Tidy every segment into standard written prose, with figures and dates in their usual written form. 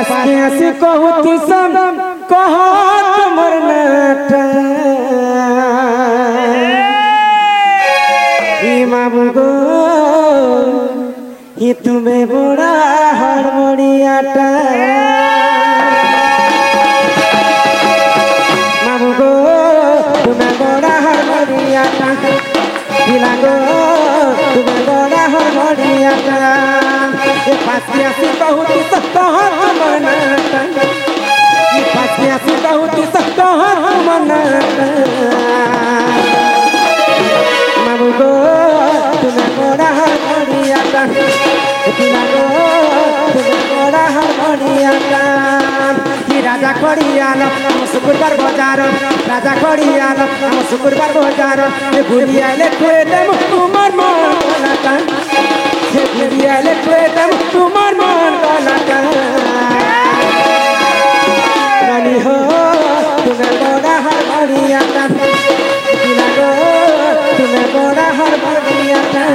पास कैसे कहूँ सब कहो तुमर नाटा मामू गो ये तुम्हें बड़ा हड़बड़ियाटा मामू गो तुम्हें बड़ा हड़बड़ियाटा हिला गो तुम्हें बड़ा हड़बड़ियाटा ये पास कैसे कहूँ सब कहो तुमर नाटा ये पास कैसे कहूँ सब कहो तुमर नाटा मामू गो तुम्हें बड़ा हड़बड़ियाटा हिला गो तुम्हें बड़ा हड़बड़ियाटा राजा खड़ियाल हम शुक्रवार बाजार राजा खड़ियाल हम शुक्रवार बाजार भूली आइले खुएदम तुमार मन कलाटा भूली आइले खुएदम तुमार मन कलाटा रानी हो तुम्हें बड़ा हड़बड़ियाटा हिला गो तुम्हें बड़ा हड़बड़ियाटा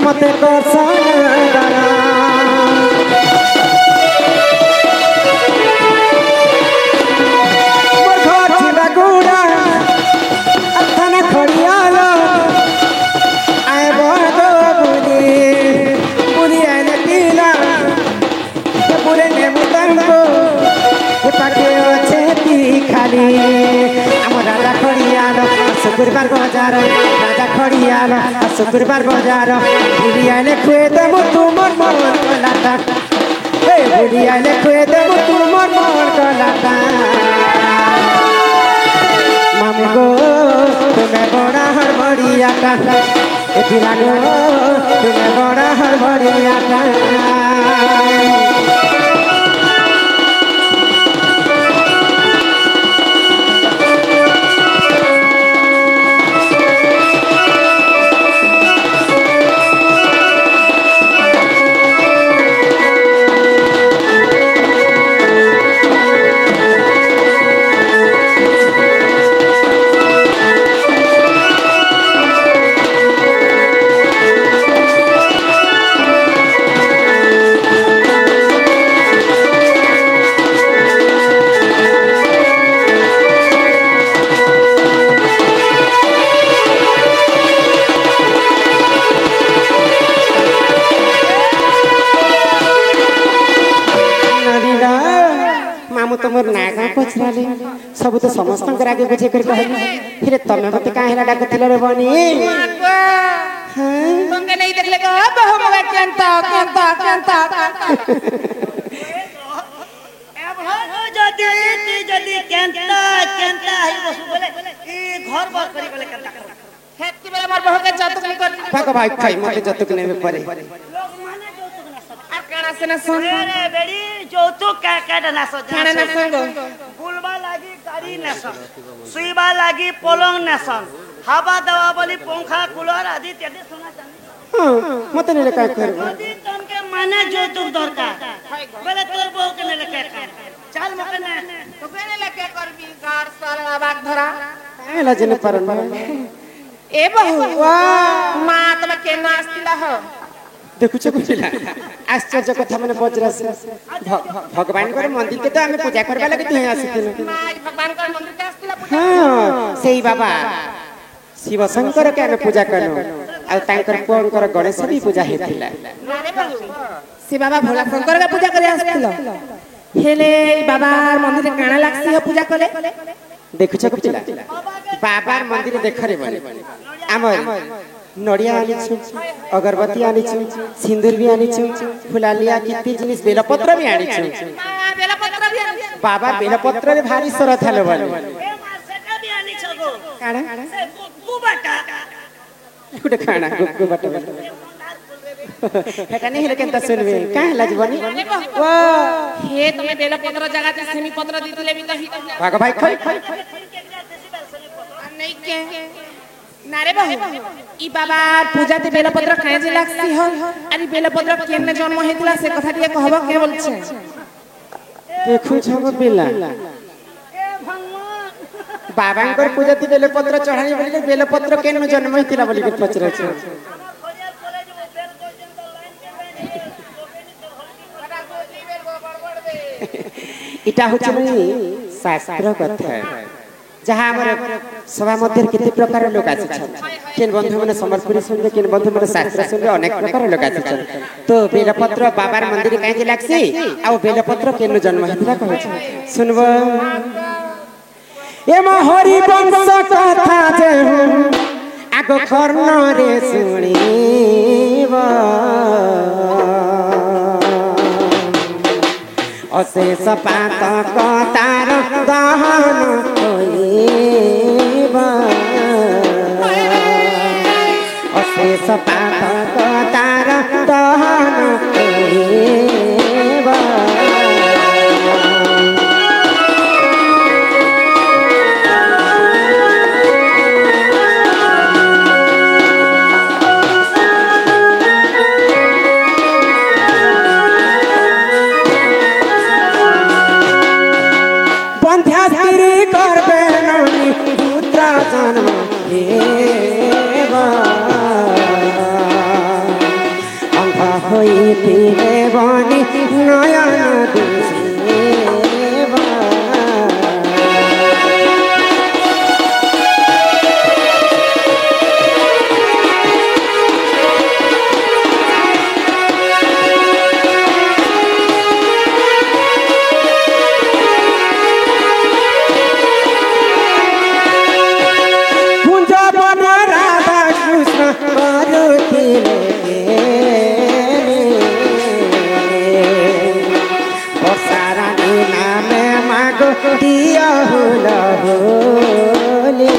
मते को संगरा मोर घर छिला गुड़ा अथना खड़ियाल आए बगो बुली आने पीला पूरे ने मुतंको पाके अच्छे ती खाली हम राजा खड़ियाल शुक्रवार बाजार राजा खड़ियाल शुक्रवार बाजार भूली आइले खुएदम तुमर मन कलाटा भूली आइले खुएदम तुमर मन कलाटा मामू गो तुम्हें बड़ा हड़बड़ियाटा हिला गो तुम्हें बड़ा हड़बड़ियाटा तुमर नागा पछराले सब तो समस्त आगे बुझे कर कहली फिर तमे मते काहेला डाकथिल रे बनी हां मंगे नहीं देखले का बहु मगा केंता अब हो जदी केंता है बसु बोले ई घर बार करी बोले केंता खेती बेला मार बहु के जतक नहीं कर भाग भाई खाई मते जतक नहीं परे लोग माने जतक ना सब आ काना से ना सुन रे बेड़ी जतक का ना सो जाने ना संग फुलबा लागी गाड़ी नेसन सुईबा लागी पलंग नेसन हवा दवा बोली पंखा कूलर आदि तेदे सुना जाने मते ने का करबो यदि तनके माने जतक दरकार बोले तोर बहु के ने लेके चल मके ने तो बेने लेके करबी घर सारा बाग धरा एला जने परन ए बहु वाह मां तमे के नास्तिला हो देखुछ बुझिला आश्चर्य कथा माने बजरा से भगवान कर मंदिर के तो हमें पूजा करबा लगे तू आसीथिन भगवान कर मंदिर के आस्तिला पूजा हां सेही बाबा शिव शंकर के हमें पूजा करनो आ तांकर पुअंकर गणेश भी पूजा हेतिला से बाबा भोला शंकर का पूजा करे आस्तिला हेले बाबा मंदिर काना लागसी हो पूजा करे देखुछ बुझिला बाबा मंदिर देखरे बने हमर नड़िया आनिछु अगरबत्ती आनिछु सिंदूर भी आनिछु फुलालिया किती जिनिस बेलपत्र भी आनिछु बेलपत्र भी आनिछु बाबा बेलपत्र रे भारी सरथ हलो बने ए मार सेटा भी आनिछु गो काना से गुबाटा गुटे खाना गुबाटा हेटा नहीं हेले केनता सुनबे का हला जीवनी ओ हे तमे बेलपत्र जगह से सेमी पत्र दितले भी कहि भाग भाई खै नहीं के नारे बहु ई बाबा पूजा ते बेलपत्र खाए जे लागसी हो अरे बेलपत्र केने जन्म हेतला से कथा दिए कहबो के बोलछे देखु छगो बेला ए भगवान बाबांकर पूजा ते बेलपत्र चढ़ाई बोली बेलपत्र केन जन्म हेतिला बोली के पचरा छ खोरिया कॉलेज में बेर दो दिन तो लाइन के इटा होचनी शास्त्र कथा जहाँ हमारे सभा मध्य केते प्रकार लोग आछि केन बंधु माने संबलपुरी सुनबे केन बंधु माने शास्त्र सुनबे अनेक प्रकार लोग आछि तो बेलपत्र बाबार मंदिर काहे लागसी आ बेलपत्र केन जन्म हेतिला कहै छै सुनबो ए हरि वंश कथा जे आगो खर्न रे सुनिबा अशेष पात कतार दहन होइबा अशेष पात कतार दहन होइबा जन्म हेबा अंध होइतिले बनी नयन दिसेबा दिया होला होले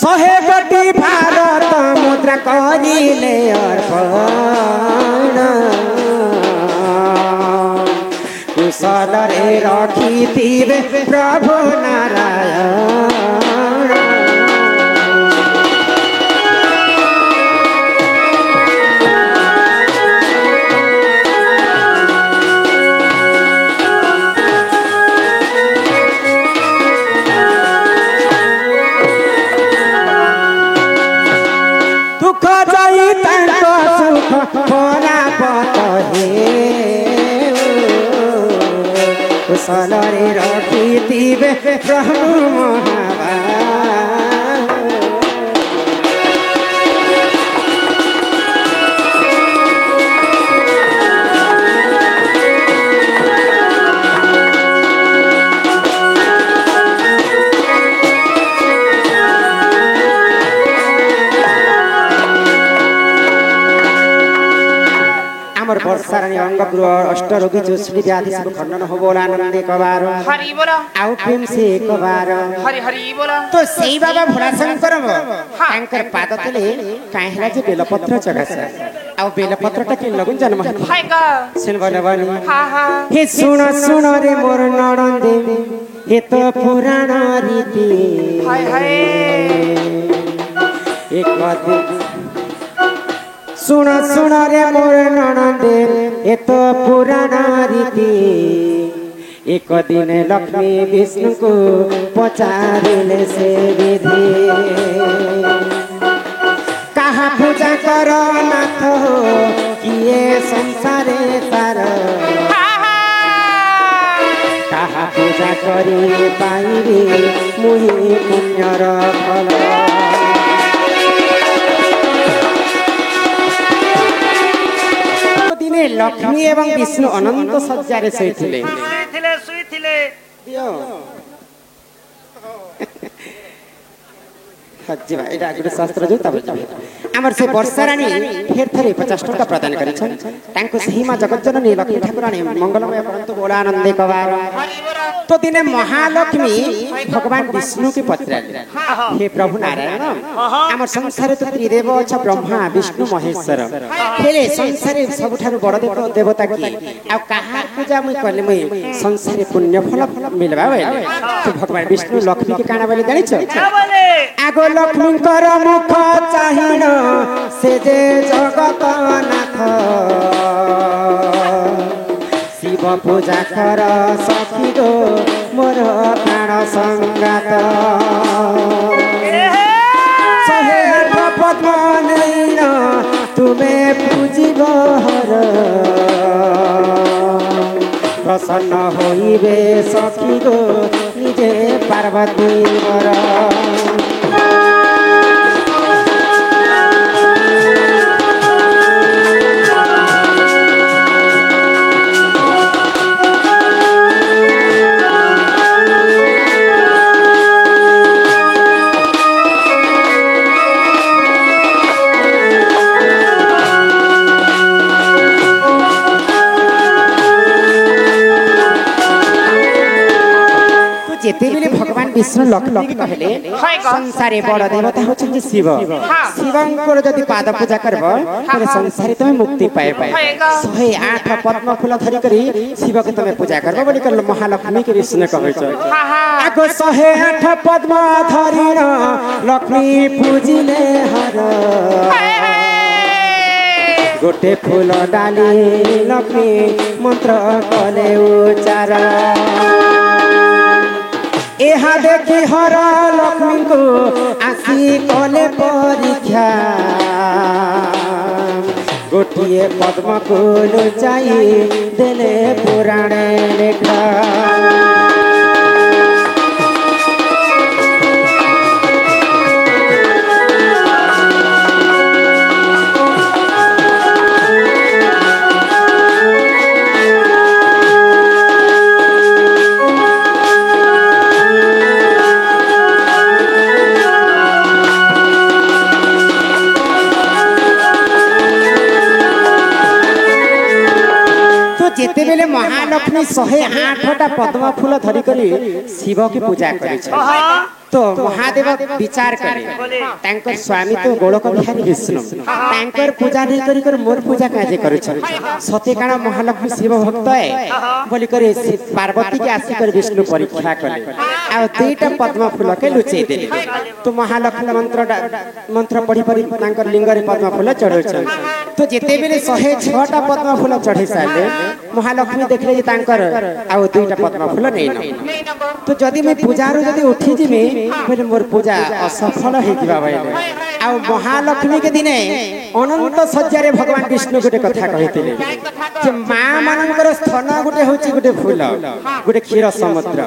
सहे गटी भारत मुद्रा करिले अर्पण कुशल रे रखिथिबे प्रभु नारायण दुख जाई तांको सुख भोला पत हे कुशल रे रखिथिबे प्रभु महाबा हमर वर्षारानी अंग गृह अष्ट रोगी जोशी व्याधि सब खंडन हो बोला आनंदे कबार हरि बोला आउ प्रेम से कबार हरि हरि बोला तो सेई बाबा भोला शंकर तांकर पाद तले काहे हला जे बेलपत्र चगास आउ बेलपत्र टा के लगन जन्म हाय का सुन बलवानी हां हां हे सुन सुन रे मोर नरंदे हे तो पुराण रीति हाय हाय एक दिन सुन सुन रे मोर ननदे ए तो पुराना रीति एक दिन लक्ष्मी विष्णु को पचारिले से विधि कहा पूजा कर नाथ किए संसारे तार कहा पूजा करी पाइबी मुहि पुण्यर फल दिने लक्ष्मी एवं विष्णु अनंत सज्जारे शोइथिले हज्जिबा एटा गुटे शास्त्र जो तब आमर से वर्षा रानी फेर थरे 50 टका प्रदान करिछन तांको सहीमा जगतजननी लक्ष्मी ठाकुरानी मंगलमय परंतु बोलानंदे कवार तो दिने महालक्ष्मी भगवान विष्णु के पत्राले हे प्रभु नारायण आमर संसार तो त्रिदेव छ ब्रह्मा विष्णु महेश्वर हेले संसार सबठारु बड़ देवता की आ कहा पूजा मुई करले मुई संसार पुण्य फल मिलबा बेले तो भगवान विष्णु लक्ष्मी के काना बोले जानि छ आगो लक्ष्मी कर मुख चाहिन से जे जगत नाथ शिव पूजा कर सखी गो मोर प्राण संगात सहे पद्म नैन तुमे पूजिब हर प्रसन्न होइबे सखी गो निजे पार्वती वर जेते बेले भगवान विष्णु लक्ष्मी कहले संसारे बड़ देवता होछन शिव शिवंकर जदि पाद पूजा करब तबे संसारे तुम मुक्ति पाएब 108 पद्म फूल धरि करी शिव के तुम पूजा करब बोली कर महालक्ष्मी के विष्णु कहै छ आगो 108 पद्म धरि लक्ष्मी पूजिले हर गोटे फूल डाली लक्ष्मी मंत्र कले उच्चार एहा देखी हर लक्ष्मी को आसी कले परीक्षा गोटिए पद्म को लुचाई देले पुराण लेखा जेते बेले महालक्ष्मी 108 पद्म फूल धरि करी शिव की पूजा करै छ तो महादेव विचार करे तांकर स्वामी तो गोलक बिहारी विष्णु तांकर पूजा नहीं करी कर मोर पूजा काजे करै छ सते काना महालक्ष्मी शिव भक्त है बोली करे पार्वती के आसी कर विष्णु परीक्षा करे आ दुईटा पद्म फूल के लुचै देले तो महालक्ष्मी मंत्र पढ़ी पढ़ी तांकर लिंग रे पद्म फूल चढ़ै छ तो जेते बेले 106 पद्म फूल चढ़ै साले महालक्ष्मी देखले जे तांकर आ दुईटा पद्म फूल नै तो जदि मैं पूजा रो जदि उठी जिमे फिर मोर पूजा असफल हेतिबा भइले आ महालक्ष्मी के दिने अनंत सज्जारे भगवान विष्णु गोटे कथा कहितिले जे मां मानकर स्तन गोटे होची गोटे फूल गोटे क्षीर समुद्र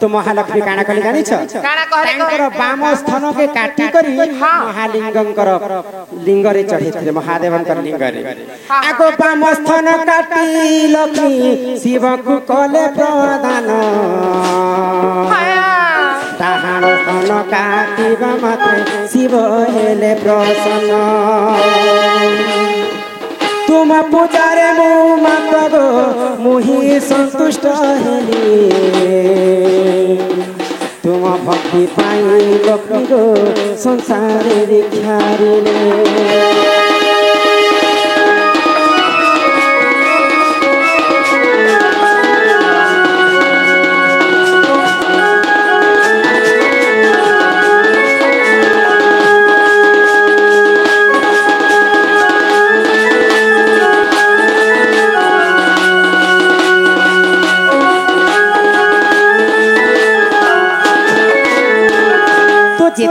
तो महालक्ष्मी काना कले जानि छ तांकर बाम स्तन के काटी करी महालिंगंकर लिंग रे चढ़िथिले महादेवंकर लिंग रे आगो बाम स्तन काटी लक्ष्मी शिव को कले प्रदान ताहाण स्तन काटिबा मात्रे शिव हेले प्रसन्न तुम पूजारे मो मात गो मुहि संतुष्ट हेली तुम भक्ति पाई लक्ष्मी गो संसारे रिखारिले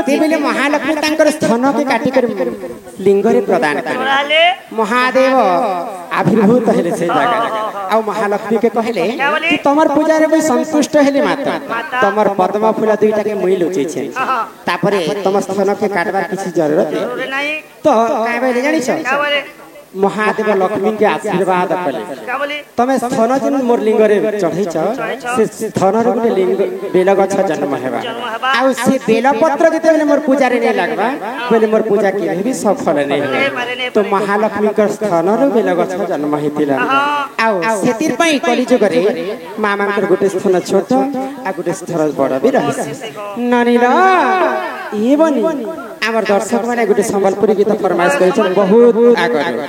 ଯେତେବେଳେ ମହାଲକ୍ଷ୍ମୀ ତାଙ୍କର ସ୍ତନକେ କାଟିକରି ଲିଙ୍ଗରେ ପ୍ରଦାନ କଲେ बोलाले ମହାଦେବ ଆବିର୍ଭୂତ ହେଲେ ସେ ଜାଗାରେ ଆଉ ମହାଲକ୍ଷ୍ମୀকে କହିଲେ କି ତମର ପୂଜାରେ ମୁଇଁ ସନ୍ତୁଷ୍ଟ ହେଲି ମାତା ତମର ପଦ୍ମ ଫୁଲ ଦୁଇଟାକେ ମୁଇଁ ଲୁଚେଇଛେ ତାପରେ ତମ ସ୍ତନକେ କାଟବାର କିଛି ଜରୁରତ ନାହିଁ बोले नहीं ତ କାଇଁ ବୋଲେ ଜାଣିଛ क्या बोले ମହାଦେବ ଲକ୍ଷ୍ମୀকে ଆଶୀର୍ବାଦ କଲେ क्या बोले ତମେ ସ୍ଥନ ଯେନ୍ ମୋर ଲିଙ୍ଗରେ ଚଢେଇଛ ସେ ସ୍ଥନରେ ଗୋଟେ ଲିଙ୍ଗ ବେଲ ଗଛ ଜନ୍ମ ହେବା ଆଉ ସେ ବେଲ ପତ୍ର ଯେତେବେଳେ ମୋर ପୂଜାରେ ନେଇ ଲାଗବା ବୋଲେ ମୋर ପୂଜା କେବେ ବି ସଫଳ ନେଇ ହୁଏ ତ ମହାଲକ୍ଷ୍ମୀଙ୍କର ସ୍ଥନରୁ ବେଲ ଗଛ ଜନ୍ମ ହେଇଥିଲା ଆଉ ସେଥିର ପାଇଁ କଲିଯୁଗରେ ମା ମାନଙ୍କର ଗୋଟେ ସ୍ଥନ ଛୋଟ ଆଉ ଗୋଟେ ସ୍ଥନ ବଡ ବି ରହିଛି ନନିର ଏ ବନି ଆମର ଦର୍ଶକ ମାନେ ଗୋଟେ ସମ୍ବଲପୁରୀ ଗୀତ ଫରମାଇଶ କରିଛନ୍ତି ବହୁତ ଆଗରୁ